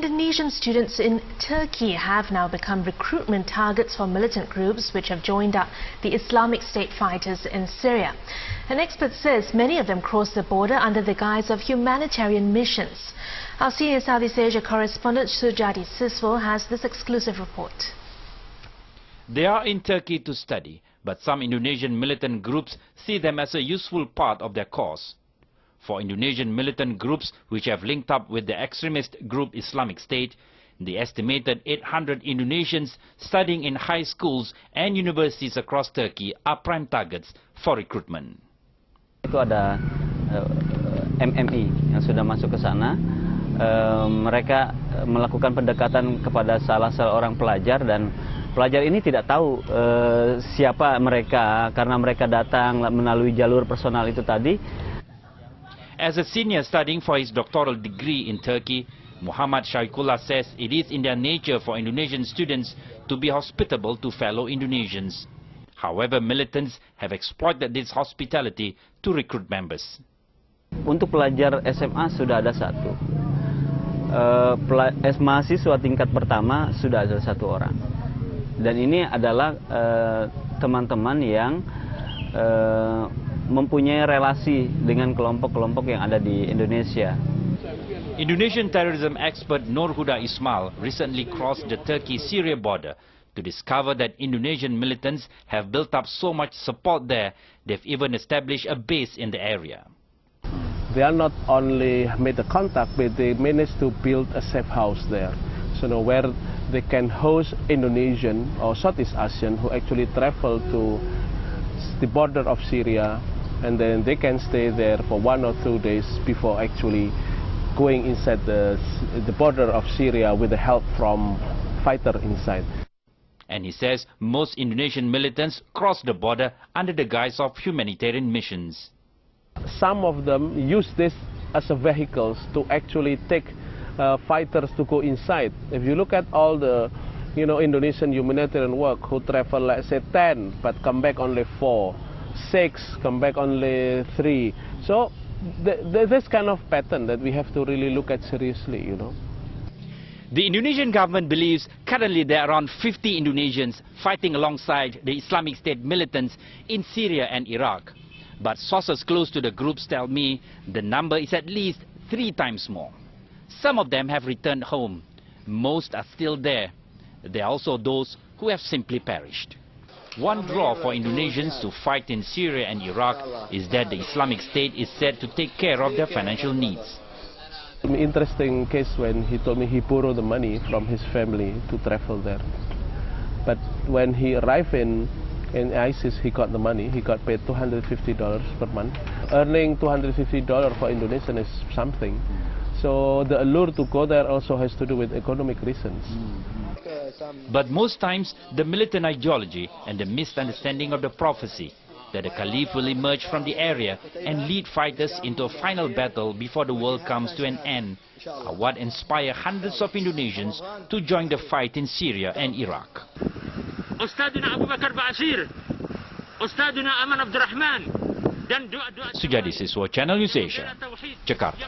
Indonesian students in Turkey have now become recruitment targets for militant groups which have joined up the Islamic State fighters in Syria. An expert says many of them cross the border under the guise of humanitarian missions. Our senior Southeast Asia correspondent Sujati Siswal has this exclusive report. They are in Turkey to study, but some Indonesian militant groups see them as a useful part of their cause. For Indonesian militant groups which have linked up with the extremist group Islamic State, the estimated 800 Indonesians studying in high schools and universities across Turkey are prime targets for recruitment. Itu ada MMI yang sudah masuk ke sana. Mereka melakukan pendekatan kepada salah seorang pelajar dan pelajar ini tidak tahu siapa mereka karena mereka datang melalui jalur personal itu tadi. As a senior studying for his doctoral degree in Turkey, Muhamad Syauqillah says it is in their nature for Indonesian students to be hospitable to fellow Indonesians. However, militants have exploited this hospitality to recruit members. Untuk pelajar SMA sudah ada satu. Mahasiswa tingkat pertama sudah ada satu orang. Dan ini adalah teman-teman yang mempunyai relasi dengan kelompok-kelompok yang ada di Indonesia. Indonesian terrorism expert Nur Huda Ismail recently crossed the Turkey-Syria border to discover that Indonesian militants have built up so much support there, they've even established a base in the area. They are not only made a contact, but they managed to build a safe house there. So where they can host Indonesian or Southeast Asian who actually travel to the border of Syria, and then they can stay there for 1 or 2 days before actually going inside the border of Syria with the help from fighter inside. And he says most Indonesian militants cross the border under the guise of humanitarian missions. Some of them use this as a vehicles to actually take fighters to go inside. If you look at all the Indonesian humanitarian work who travel, let's say 10, but come back only 4, 6, come back only 3. So there's this kind of pattern that we have to really look at seriously, The Indonesian government believes currently there are around 50 Indonesians fighting alongside the Islamic State militants in Syria and Iraq. But sources close to the groups tell me the number is at least 3 times more. Some of them have returned home. Most are still there. There are also those who have simply perished. One draw for Indonesians to fight in Syria and Iraq is that the Islamic State is said to take care of their financial needs. An interesting case when he told me he borrowed the money from his family to travel there. But when he arrived in ISIS, he got the money. He got paid $250 per month. Earning $250 for Indonesian is something. So the allure to go there also has to do with economic reasons. But most times, the militant ideology and the misunderstanding of the prophecy that the Caliph will emerge from the area and lead fighters into a final battle before the world comes to an end are what inspire hundreds of Indonesians to join the fight in Syria and Iraq. Sujati Siswal, Channel NewsAsia, Jakarta.